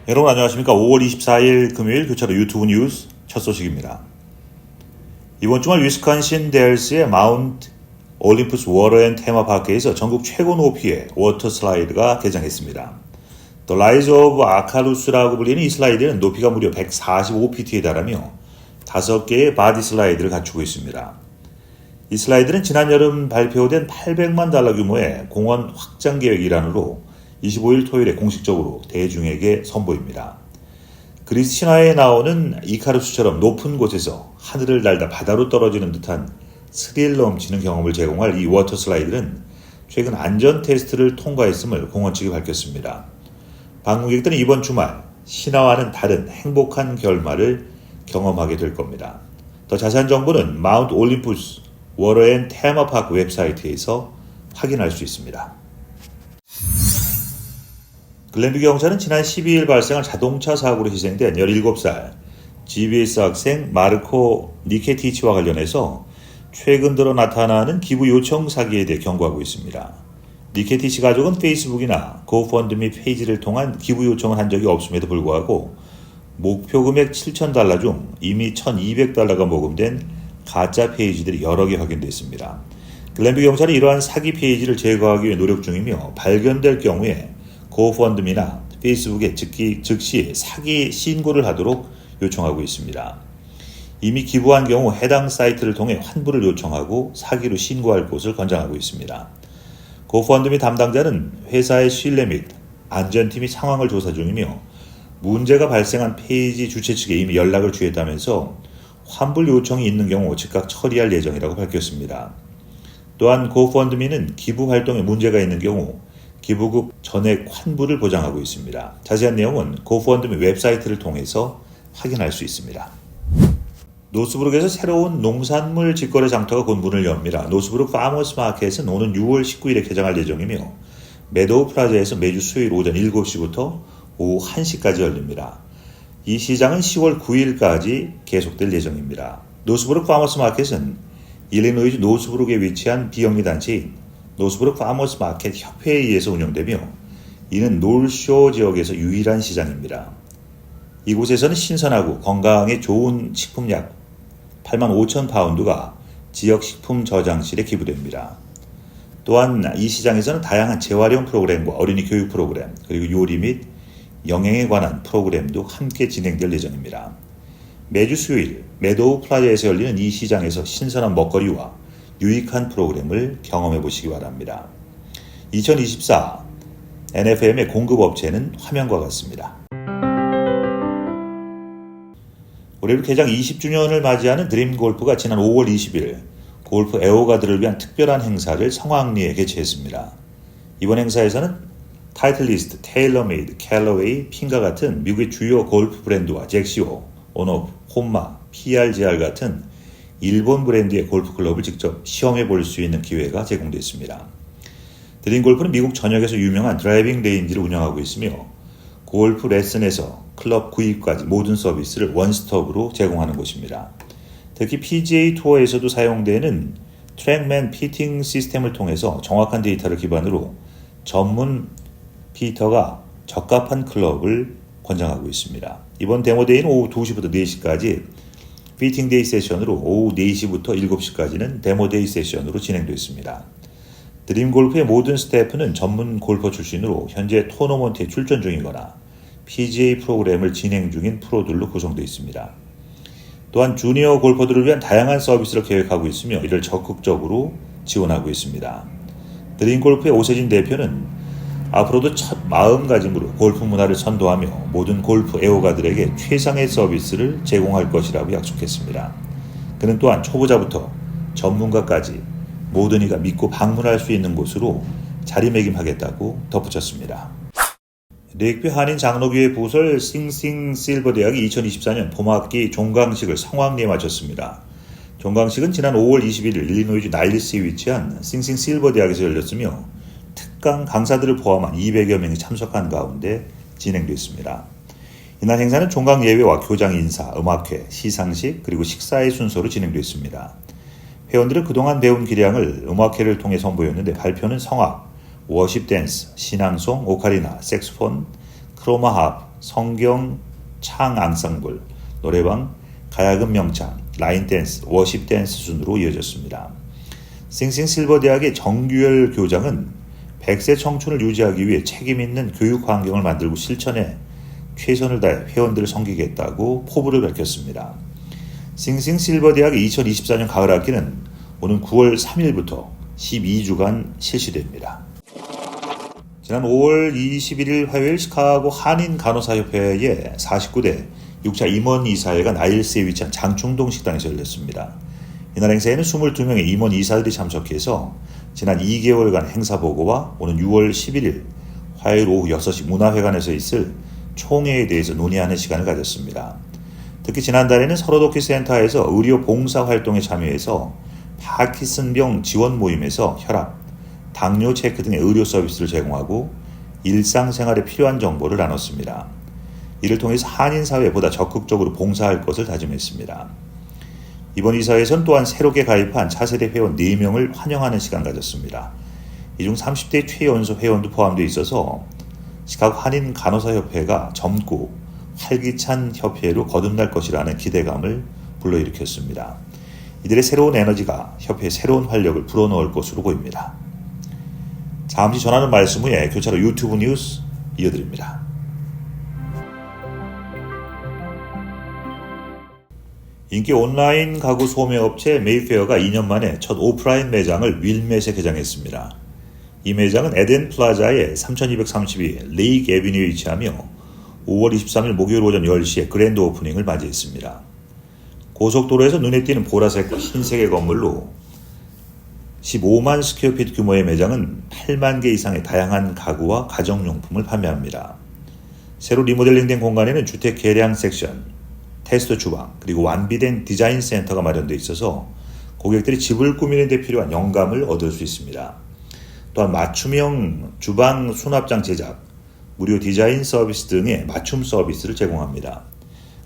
여러분 안녕하십니까. 5월 24일 금요일 교차로 유튜브 뉴스 첫 소식입니다. 이번 주말 위스콘신 델스의 마운트 올림푸스 워터앤 테마파크에서 전국 최고 높이의 워터 슬라이드가 개장했습니다. The Rise of Acarus라고 불리는 이 슬라이드는 높이가 무려 145피트에 달하며 5개의 바디 슬라이드를 갖추고 있습니다. 이 슬라이드는 지난 여름 발표된 $800만 규모의 공원 확장 계획 일환으로 25일 토요일에 공식적으로 대중에게 선보입니다. 그리스 신화에 나오는 이카루스처럼 높은 곳에서 하늘을 날다 바다로 떨어지는 듯한 스릴 넘치는 경험을 제공할 이 워터 슬라이드는 최근 안전 테스트를 통과했음을 공원 측이 밝혔습니다. 방문객들은 이번 주말 신화와는 다른 행복한 결말을 경험하게 될 겁니다. 더 자세한 정보는 마운트 올림푸스 워터앤 테마파크 웹사이트에서 확인할 수 있습니다. 글렌뷰 경찰은 지난 12일 발생한 자동차 사고로 희생된 17살 GBS 학생 마르코 니케티치와 관련해서 최근 들어 나타나는 기부 요청 사기에 대해 경고하고 있습니다. 니케티치 가족은 페이스북이나 고펀드미 페이지를 통한 기부 요청을 한 적이 없음에도 불구하고 목표 금액 $7,000 중 이미 $1,200가 모금된 가짜 페이지들이 여러 개 확인됐습니다. 글렌뷰 경찰이 이러한 사기 페이지를 제거하기 위해 노력 중이며 발견될 경우에 고펀드미나 페이스북에 즉시 사기 신고를 하도록 요청하고 있습니다. 이미 기부한 경우 해당 사이트를 통해 환불을 요청하고 사기로 신고할 곳을 권장하고 있습니다. 고펀드미 담당자는 회사의 신뢰 및 안전팀이 상황을 조사 중이며 문제가 발생한 페이지 주최 측에 이미 연락을 취했다면서 환불 요청이 있는 경우 즉각 처리할 예정이라고 밝혔습니다. 또한 고펀드미는 기부 활동에 문제가 있는 경우 기부금 전액 환불을 보장하고 있습니다. 자세한 내용은 고펀드미 웹사이트를 통해서 확인할 수 있습니다. 노스브룩에서 새로운 농산물 직거래 장터가 곧 문을 엽니다. 노스브룩 파머스 마켓은 오는 6월 19일에 개장할 예정이며 메도우 플라자에서 매주 수요일 오전 7시부터 오후 1시까지 열립니다. 이 시장은 10월 9일까지 계속될 예정입니다. 노스브룩 파머스 마켓은 일리노이주 노스브룩에 위치한 비영리 단체인 노스브룩 파머스 마켓 협회에 의해서 운영되며 이는 놀쇼 지역에서 유일한 시장입니다. 이곳에서는 신선하고 건강에 좋은 식품 약 85,000파운드가 지역 식품 저장실에 기부됩니다. 또한 이 시장에서는 다양한 재활용 프로그램과 어린이 교육 프로그램 그리고 요리 및 영양에 관한 프로그램도 함께 진행될 예정입니다. 매주 수요일 메도우 플라자에서 열리는 이 시장에서 신선한 먹거리와 유익한 프로그램을 경험해 보시기 바랍니다. 2024 NFM의 공급업체는 화면과 같습니다. 올해 개장 20주년을 맞이하는 드림골프가 지난 5월 20일 골프 애호가들을 위한 특별한 행사를 성황리에 개최했습니다. 이번 행사에서는 타이틀리스트, 테일러메이드, 캘러웨이, 핀과 같은 미국의 주요 골프 브랜드와 잭시오, 온오프, 혼마, PRGR 같은 일본 브랜드의 골프 클럽을 직접 시험해 볼 수 있는 기회가 제공됐습니다. 드림골프는 미국 전역에서 유명한 드라이빙 레인지를 운영하고 있으며 골프 레슨에서 클럽 구입까지 모든 서비스를 원스톱으로 제공하는 곳입니다. 특히 PGA 투어에서도 사용되는 트랙맨 피팅 시스템을 통해서 정확한 데이터를 기반으로 전문 피터가 적합한 클럽을 권장하고 있습니다. 이번 데모데이는 오후 2시부터 4시까지 피팅데이 세션으로 오후 4시부터 7시까지는 데모데이 세션으로 진행됐습니다. 드림골프의 모든 스태프는 전문 골퍼 출신으로 현재 토너먼트에 출전 중이거나 PGA 프로그램을 진행 중인 프로들로 구성되어 있습니다. 또한 주니어 골퍼들을 위한 다양한 서비스를 계획하고 있으며 이를 적극적으로 지원하고 있습니다. 드림골프의 오세진 대표는 앞으로도 첫 마음가짐으로 골프 문화를 선도하며 모든 골프 애호가들에게 최상의 서비스를 제공할 것이라고 약속했습니다. 그는 또한 초보자부터 전문가까지 모든 이가 믿고 방문할 수 있는 곳으로 자리매김하겠다고 덧붙였습니다. 레이크뷰 한인 장로교회 부설 싱싱실버대학이 2024년 봄학기 종강식을 성황리에 마쳤습니다. 종강식은 지난 5월 21일 일리노이주 나일스에 위치한 싱싱실버대학에서 열렸으며 특강 강사들을 포함한 200여 명이 참석한 가운데 진행됐습니다. 이날 행사는 종강 예배와 교장 인사, 음악회, 시상식 그리고 식사의 순서로 진행됐습니다. 회원들은 그동안 배운 기량을 음악회를 통해 선보였는데 발표는 성악, 워십 댄스, 신앙송, 오카리나, 색소폰, 크로마합, 성경 창 앙상블, 노래방, 가야금 명창, 라인 댄스, 워십 댄스 순으로 이어졌습니다. 싱싱 실버 대학의 정규열 교장은 100세 청춘을 유지하기 위해 책임 있는 교육 환경을 만들고 실천해 최선을 다해 회원들을 섬기겠다고 포부를 밝혔습니다. 싱싱 실버 대학의 2024년 가을 학기는 오는 9월 3일부터 12주간 실시됩니다. 지난 5월 21일 화요일 시카고 한인간호사협회의 49대 6차 임원 이사회가 나일스에 위치한 장충동 식당에서 열렸습니다. 이날 행사에는 22명의 임원 이사들이 참석해서 지난 2개월간 행사 보고와 오는 6월 11일 화요일 오후 6시 문화회관에서 있을 총회에 대해서 논의하는 시간을 가졌습니다. 특히 지난달에는 서로도키 센터에서 의료 봉사 활동에 참여해서 파킨슨병 지원 모임에서 혈압, 당뇨 체크 등의 의료 서비스를 제공하고 일상생활에 필요한 정보를 나눴습니다. 이를 통해서 한인사회에 보다 적극적으로 봉사할 것을 다짐했습니다. 이번 이사회에서는 또한 새롭게 가입한 차세대 회원 4명을 환영하는 시간 가졌습니다. 이 중 30대 최연소 회원도 포함되어 있어서 시카고 한인간호사협회가 젊고 활기찬 협회로 거듭날 것이라는 기대감을 불러일으켰습니다. 이들의 새로운 에너지가 협회의 새로운 활력을 불어넣을 것으로 보입니다. 잠시 전하는 말씀 후에 교차로 유튜브 뉴스 이어드립니다. 인기 온라인 가구 소매업체 메이페어가 2년 만에 첫 오프라인 매장을 윌맷에 개장했습니다. 이 매장은 에덴 플라자의 3232 레이크 애비뉴에 위치하며 5월 23일 목요일 오전 10시에 그랜드 오프닝을 맞이했습니다. 고속도로에서 눈에 띄는 보라색과 흰색의 건물로 15만 스퀘어피트 규모의 매장은 8만 개 이상의 다양한 가구와 가정용품을 판매합니다. 새로 리모델링된 공간에는 주택 개량 섹션, 테스트 주방, 그리고 완비된 디자인 센터가 마련되어 있어서 고객들이 집을 꾸미는 데 필요한 영감을 얻을 수 있습니다. 또한 맞춤형 주방 수납장 제작, 무료 디자인 서비스 등의 맞춤 서비스를 제공합니다.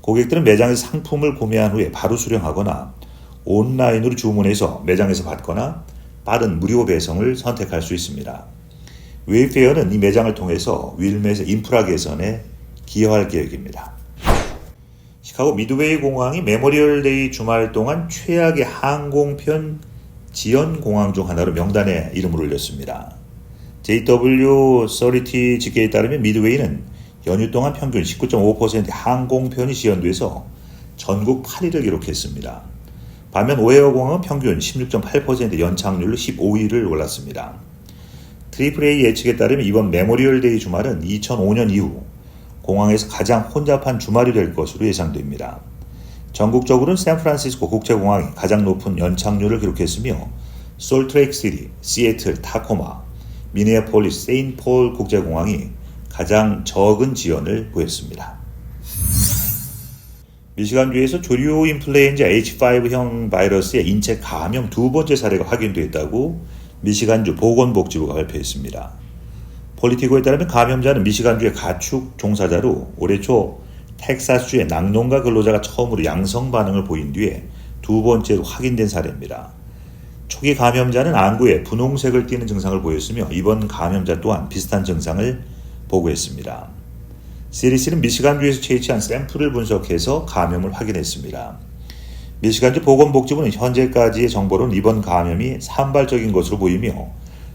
고객들은 매장에서 상품을 구매한 후에 바로 수령하거나 온라인으로 주문해서 매장에서 받거나 빠른 무료 배송을 선택할 수 있습니다. 웨이페어는 이 매장을 통해서 윌맷의 인프라 개선에 기여할 계획입니다. 시카고 미드웨이 공항이 메모리얼데이 주말 동안 최악의 항공편 지연 공항 중 하나로 명단에 이름을 올렸습니다. JW30GK에 따르면 미드웨이는 연휴 동안 평균 19.5%의 항공편이 지연돼서 전국 8위를 기록했습니다. 반면 오헤어 공항은 평균 16.8% 연착률로 15위를 올랐습니다. AAA 예측에 따르면 이번 메모리얼데이 주말은 2005년 이후 공항에서 가장 혼잡한 주말이 될 것으로 예상됩니다. 전국적으로는 샌프란시스코 국제공항이 가장 높은 연착률을 기록했으며 솔트레이크시티, 시애틀, 타코마, 미네아폴리스, 세인트폴 국제공항이 가장 적은 지연을 보였습니다. 미시간주에서 조류 인플루엔자 H5형 바이러스의 인체 감염 두 번째 사례가 확인됐다고 미시간주 보건복지부가 발표했습니다. 폴리티코에 따르면 감염자는 미시간주의 가축 종사자로 올해 초 텍사스주의 낙농가 근로자가 처음으로 양성 반응을 보인 뒤에 두 번째로 확인된 사례입니다. 초기 감염자는 안구에 분홍색을 띠는 증상을 보였으며 이번 감염자 또한 비슷한 증상을 보고했습니다. CDC는 미시간주에서 채취한 샘플을 분석해서 감염을 확인했습니다. 미시간주 보건복지부는 현재까지의 정보로는 이번 감염이 산발적인 것으로 보이며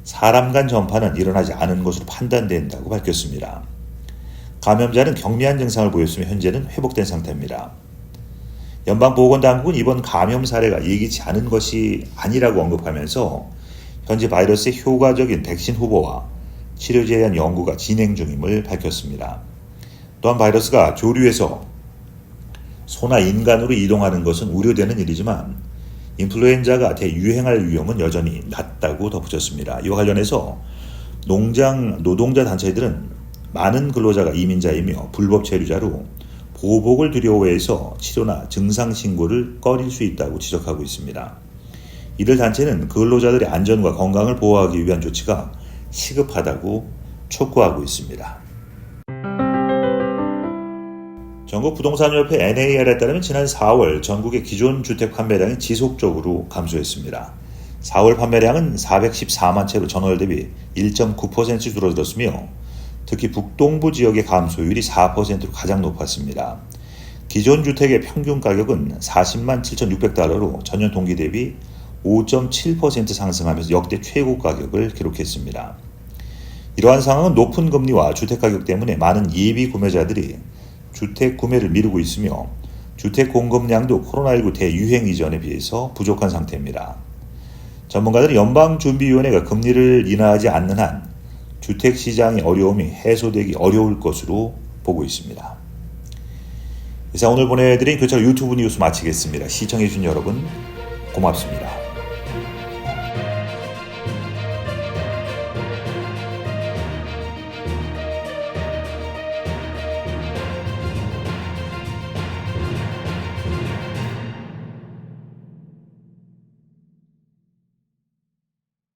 사람 간 전파는 일어나지 않은 것으로 판단된다고 밝혔습니다. 감염자는 경미한 증상을 보였으며 현재는 회복된 상태입니다. 연방보건당국은 이번 감염 사례가 예기치 않은 것이 아니라고 언급하면서 현재 바이러스의 효과적인 백신 후보와 치료제에 대한 연구가 진행 중임을 밝혔습니다. 또한 바이러스가 조류에서 소나 인간으로 이동하는 것은 우려되는 일이지만 인플루엔자가 대유행할 위험은 여전히 낮다고 덧붙였습니다. 이와 관련해서 농장 노동자 단체들은 많은 근로자가 이민자이며 불법 체류자로 보복을 두려워해서 치료나 증상 신고를 꺼릴 수 있다고 지적하고 있습니다. 이들 단체는 근로자들의 안전과 건강을 보호하기 위한 조치가 시급하다고 촉구하고 있습니다. 전국부동산협회 NAR에 따르면 지난 4월 전국의 기존 주택 판매량이 지속적으로 감소했습니다. 4월 판매량은 414만 채로 전월 대비 1.9% 줄어들었으며 특히 북동부 지역의 감소율이 4%로 가장 높았습니다. 기존 주택의 평균 가격은 40만 7,600달러로 전년 동기 대비 5.7% 상승하면서 역대 최고 가격을 기록했습니다. 이러한 상황은 높은 금리와 주택가격 때문에 많은 예비 구매자들이 주택 구매를 미루고 있으며 주택 공급량도 코로나19 대유행 이전에 비해서 부족한 상태입니다. 전문가들은 연방준비위원회가 금리를 인하하지 않는 한 주택시장의 어려움이 해소되기 어려울 것으로 보고 있습니다. 이상 오늘 보내드린 교차 유튜브 뉴스 마치겠습니다. 시청해주신 여러분 고맙습니다.